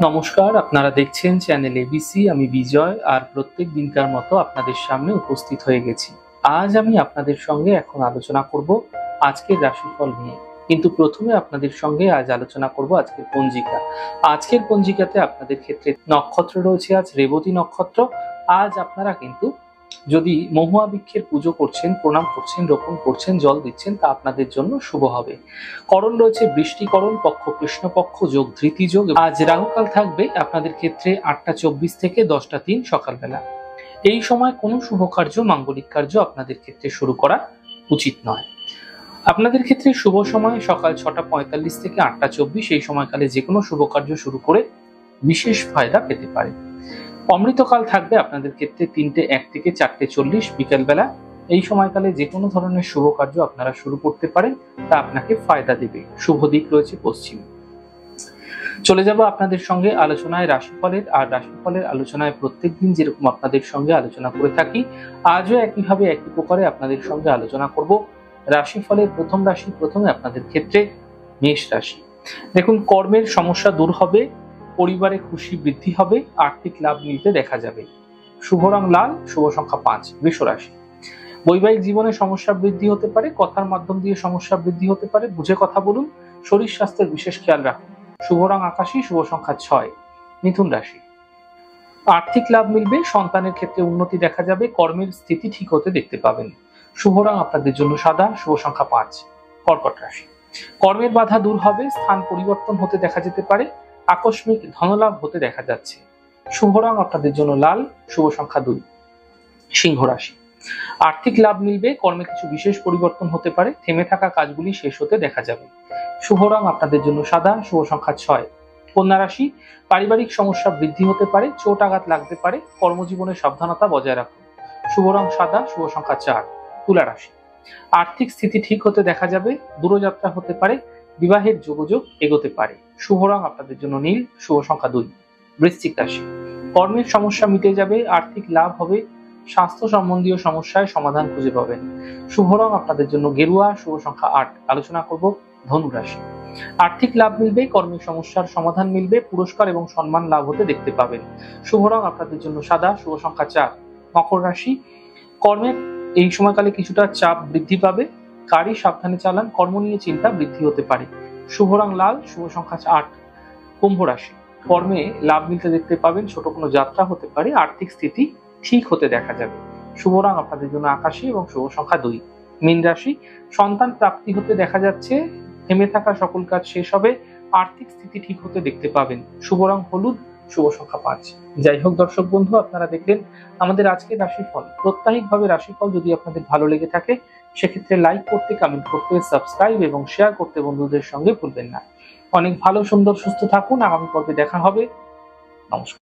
নমস্কার, আপনারা দেখছেন চ্যানেল এবিসি। আমি বিজয়, আর প্রত্যেক দিনকার মতো আপনাদের সামনে উপস্থিত হয়ে গেছি। আজ আমি আপনাদের সঙ্গে এখন আলোচনা করব আজকের রাশিফল নিয়ে। কিন্তু প্রথমে আপনাদের সঙ্গে আজ আলোচনা করব আজকের পঞ্জিকা। আজকের পঞ্জিকাতে আপনাদের ক্ষেত্রে নক্ষত্র রয়েছে আজ রেবতী নক্ষত্র। আজ আপনারা কিন্তু যদি মহুয়া বৃক্ষের পুজো করছেন, প্রণাম করছেন, রোপণ করছেন, জল দিচ্ছেন, তা আপনাদের জন্য শুভ হবে। করণ রয়েছে বৃষ্টিকরণ, পক্ষ কৃষ্ণপক্ষ, যোগ ধৃতি যোগ। আজ রাহুকাল থাকবে আপনাদের ক্ষেত্রে 8টা 24 থেকে 10টা 3 সকালবেলা। এই সময় কোনো শুভ কার্য, মাঙ্গলিক কার্য আপনাদের ক্ষেত্রে শুরু করা উচিত নয়। আপনাদের ক্ষেত্রে শুভ সময় সকাল 6টা 45 থেকে 8টা 24। এই সময়কালে যে কোনো শুভ কার্য শুরু করে বিশেষ ফায়দা পেতে পারে। অমৃতকাল থাকবে আপনাদের ক্ষেত্রে 3টে 1 থেকে 4টে 40 বিকেলবেলা। এই সময়কালে যে কোনো ধরনের শুভ কার্য আপনারা শুরু করতে পারেন, তা আপনাকে ফায়দা দেবে। শুভ দিক রয়েছে পশ্চিম। চলে যাব আপনাদের সঙ্গে আলোচনায় রাশিফলের। আর রাশিফলের আলোচনায় প্রত্যেকদিন যেরকম আপনাদের সঙ্গে আলোচনা করে থাকি, আজও একইভাবে একই প্রকারে আপনাদের সঙ্গে আলোচনা করব রাশিফলের প্রথম রাশি। প্রথমে আপনাদের ক্ষেত্রে মেষ রাশি। দেখুন, কর্মের সমস্যা দূর হবে, পরিবারে খুশি বৃদ্ধি হবে, আর্থিক লাভ মিলতে দেখা যাবে। শুভ রং লাল, শুভ সংখ্যা 5। বৃষ রাশি। বৈবাহিক জীবনে সমস্যা বৃদ্ধি হতে পারে, কথার মাধ্যম দিয়ে সমস্যা বৃদ্ধি হতে পারে, বুঝে কথা বলুন। শরীর স্বাস্থ্যের বিশেষ খেয়াল রাখুন। শুভ রং আকাশী, শুভ সংখ্যা 6। মিথুন রাশি। আর্থিক লাভ মিলবে, সন্তানের ক্ষেত্রে উন্নতি দেখা যাবে, কর্মের স্থিতি ঠিক হতে দেখতে পাবেন। শুভ রং আপনাদের জন্য সাদা, শুভ সংখ্যা 5। কর্কট রাশি। কর্মের বাধা দূর হবে, স্থান পরিবর্তন হতে দেখা যেতে পারে, আকস্মিক ধনলাভ হতে দেখা যাচ্ছে। শুভ রং আপনাদের জন্য লাল, শুভ সংখ্যা 2। সিংহ রাশি। আর্থিক লাভ মিলবে, কর্মে কিছু বিশেষ পরিবর্তন হতে পারে, থেমে থাকা কাজগুলি শেষ হতে দেখা যাবে। শুভ রং আপনাদের জন্য সাদা, শুভ সংখ্যা 6। কন্যা রাশি। পারিবারিক সমস্যা বৃদ্ধি হতে পারে, চোট আঘাত লাগতে পারে, কর্মজীবনে সাবধানতা বজায় রাখুন। শুভ রং সাদা, শুভ সংখ্যা 4। তুলা রাশি। আর্থিক স্থিতি ঠিক হতে দেখা যাবে, দূরযাত্রা হতে পারে, বিবাহের যোগাযোগ এগোতে পারে। শুভ রং আপনাদের জন্য নীল, শুভ সংখ্যা 2। বৃশ্চিক রাশি। কর্মের সমস্যা মিটে যাবে, আর্থিক লাভ হবে, স্বাস্থ্য সম্বন্ধীয় সমস্যায় সমাধান খুঁজে পাবেন। শুভ রং আপনাদের জন্য গেরুয়া, শুভ সংখ্যা 8। আলোচনা করব ধনু রাশি। আর্থিক লাভ মিলবে, কর্মের সমস্যার সমাধান মিলবে, পুরস্কার এবং সম্মান লাভ হতে দেখতে পাবেন। শুভ রং আপনাদের জন্য সাদা, শুভ সংখ্যা 4। মকর রাশি। কর্মের এই সময়কালে কিছুটা চাপ বৃদ্ধি পাবে, গাড়ি সাবধানে চালান, কর্ম নিয়ে চিন্তা বৃদ্ধি হতে পারে। শুভ রং লাল, শুভ সংখ্যা 8। কুম্ভ রাশি। কর্মে লাভ মিলতে দেখতে পাবেন, ছোট কোনো যাত্রা হতে পারে, আর্থিক স্থিতি ঠিক হতে দেখা যাবে। শুভ রং আপনাদের জন্য আকাশী এবং শুভ সংখ্যা 2। মীন রাশি। সন্তান প্রাপ্তি হতে দেখা যাচ্ছে, থেমে থাকা সকল কাজ শেষ হবে, আর্থিক স্থিতি ঠিক হতে দেখতে পাবেন। শুভ রং হলুদ, শুভ সংখ্যা 5। যাই হোক দর্শক বন্ধু, আপনারা দেখলেন আমাদের আজকের রাশিফল। প্রত্যাহিকভাবে রাশিফল যদি আপনাদের ভালো লেগে থাকে, সেক্ষেত্রে লাইক করতে, কমেন্ট করতে, সাবস্ক্রাইব এবং শেয়ার করতে বন্ধুদের সঙ্গে ভুলবেন না। অনেক ভালো, সুন্দর, সুস্থ থাকুন। আগামী পর্বে দেখা হবে। নমস্কার।